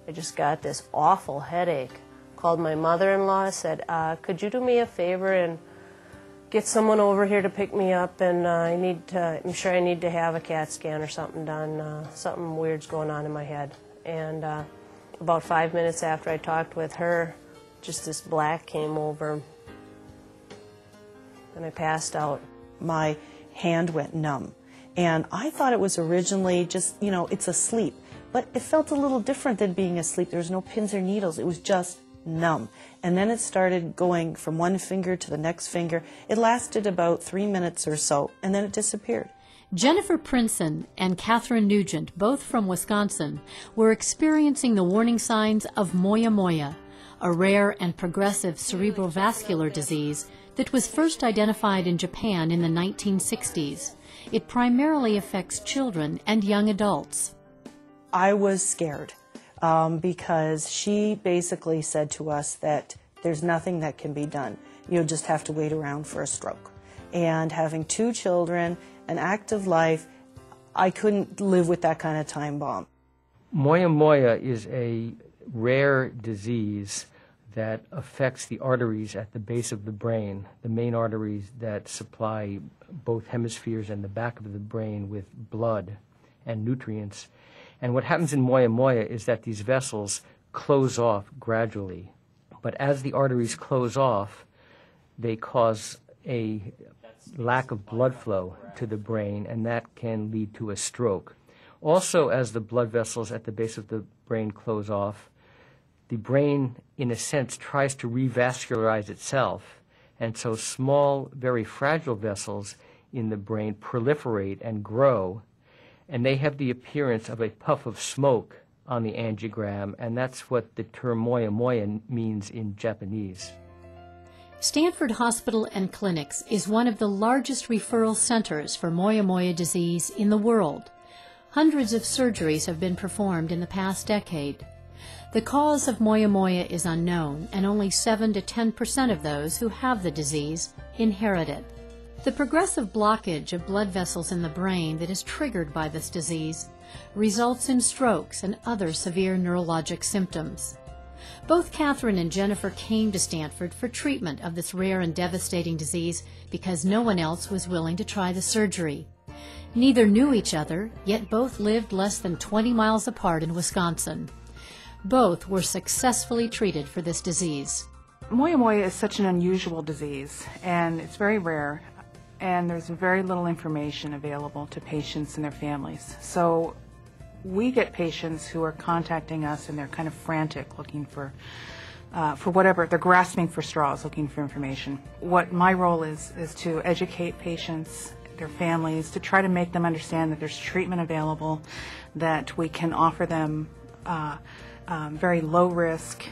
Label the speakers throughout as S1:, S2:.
S1: I just got this awful headache. Called my mother-in-law, said, could you do me a favor and get someone over here to pick me up, and I'm sure I need to have a CAT scan or something done. Something weird's going on in my head. And about 5 minutes after I talked with her, just this black came over, and I passed out.
S2: My hand went numb, and I thought it was originally just, it's asleep. But it felt a little different than being asleep. There was no pins or needles. It was just numb. And then it started going from one finger to the next finger. It lasted about 3 minutes or so, and then it disappeared.
S3: Jennifer Princeton and Catherine Nugent, both from Wisconsin, were experiencing the warning signs of moyamoya, a rare and progressive cerebrovascular disease that was first identified in Japan in the 1960s. It primarily affects children and young adults.
S2: I was scared. Because she basically said to us that there's nothing that can be done. You'll just have to wait around for a stroke. And having 2 children, an active life, I couldn't live with that kind of time bomb.
S4: Moyamoya is a rare disease that affects the arteries at the base of the brain, the main arteries that supply both hemispheres and the back of the brain with blood and nutrients. And what happens in moyamoya is that these vessels close off gradually. But as the arteries close off, they cause a lack of blood flow to the brain, and that can lead to a stroke. Also, as the blood vessels at the base of the brain close off, the brain, in a sense, tries to revascularize itself. And so small, very fragile vessels in the brain proliferate and grow, and they have the appearance of a puff of smoke on the angiogram, and that's what the term moyamoya means in Japanese.
S3: Stanford Hospital and Clinics is one of the largest referral centers for moyamoya disease in the world. Hundreds of surgeries have been performed in the past decade. The cause of moyamoya is unknown, and only 7 to 10% of those who have the disease inherit it. The progressive blockage of blood vessels in the brain that is triggered by this disease results in strokes and other severe neurologic symptoms. Both Catherine and Jennifer came to Stanford for treatment of this rare and devastating disease because no one else was willing to try the surgery. Neither knew each other, yet both lived less than 20 miles apart in Wisconsin. Both were successfully treated for this disease.
S5: Moyamoya is such an unusual disease, and it's very rare. And there's very little information available to patients and their families. So we get patients who are contacting us and they're kind of frantic, looking for whatever, they're grasping for straws, looking for information. What my role is to educate patients, their families, to try to make them understand that there's treatment available, that we can offer them very low risk,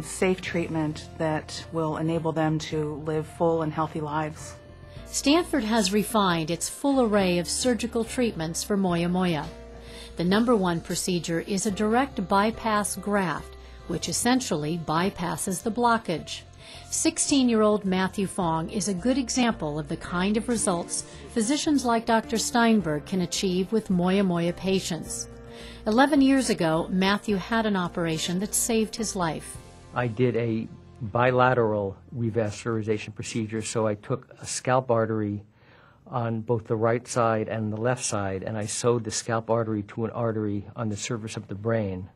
S5: safe treatment that will enable them to live full and healthy lives.
S3: Stanford has refined its full array of surgical treatments for moyamoya. The #1 procedure is a direct bypass graft, which essentially bypasses the blockage. 16-year-old Matthew Fong is a good example of the kind of results physicians like Dr. Steinberg can achieve with moyamoya patients. 11 years ago, Matthew had an operation that saved his life.
S4: I did a bilateral revascularization procedure, so I took a scalp artery on both the right side and the left side, and I sewed the scalp artery to an artery on the surface of the brain.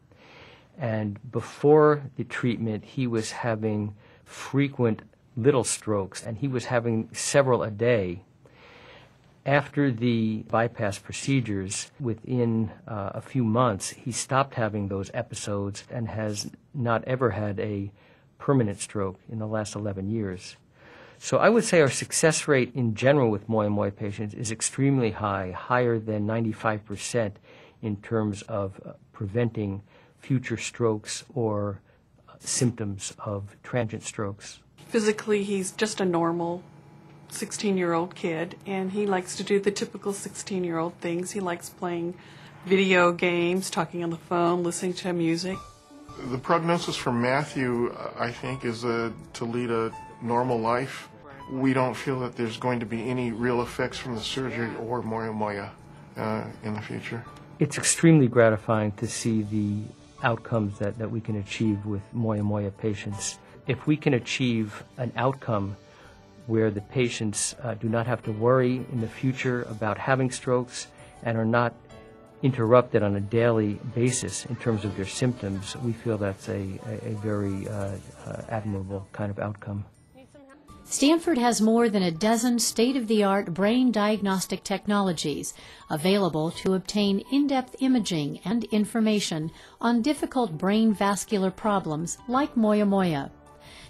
S4: And before the treatment, he was having frequent little strokes, and he was having several a day. After the bypass procedures, within a few months, he stopped having those episodes and has not ever had a permanent stroke in the last 11 years. So I would say our success rate in general with moyamoya patients is extremely high, higher than 95% in terms of preventing future strokes or symptoms of transient strokes.
S6: Physically, he's just a normal 16-year-old kid, and he likes to do the typical 16-year-old things. He likes playing video games, talking on the phone, listening to music.
S7: The prognosis for Matthew, I think, is to lead a normal life. We don't feel that there's going to be any real effects from the surgery or moyamoya in the future.
S4: It's extremely gratifying to see the outcomes that we can achieve with moyamoya patients. If we can achieve an outcome where the patients do not have to worry in the future about having strokes and are not interrupted on a daily basis in terms of their symptoms, we feel that's a very admirable kind of outcome.
S3: Stanford has more than a dozen state-of-the-art brain diagnostic technologies available to obtain in-depth imaging and information on difficult brain vascular problems like moyamoya.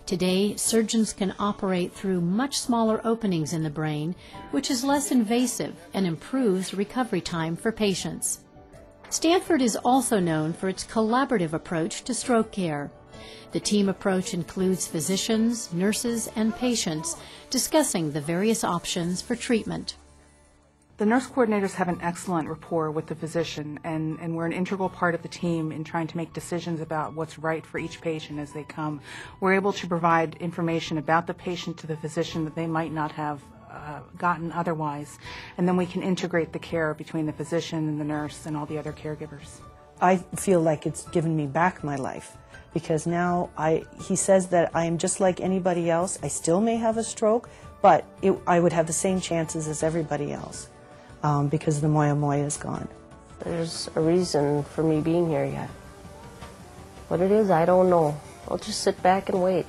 S3: Today, surgeons can operate through much smaller openings in the brain, which is less invasive and improves recovery time for patients. Stanford is also known for its collaborative approach to stroke care. The team approach includes physicians, nurses, and patients discussing the various options for treatment.
S5: The nurse coordinators have an excellent rapport with the physician, and we're an integral part of the team in trying to make decisions about what's right for each patient as they come. We're able to provide information about the patient to the physician that they might not have gotten otherwise, and then we can integrate the care between the physician and the nurse and all the other caregivers.
S2: I feel like it's given me back my life, because now he says that I am just like anybody else. I still may have a stroke, but I would have the same chances as everybody else because the moyamoya is gone.
S1: There's a reason for me being here yet. What it is, I don't know. I'll just sit back and wait.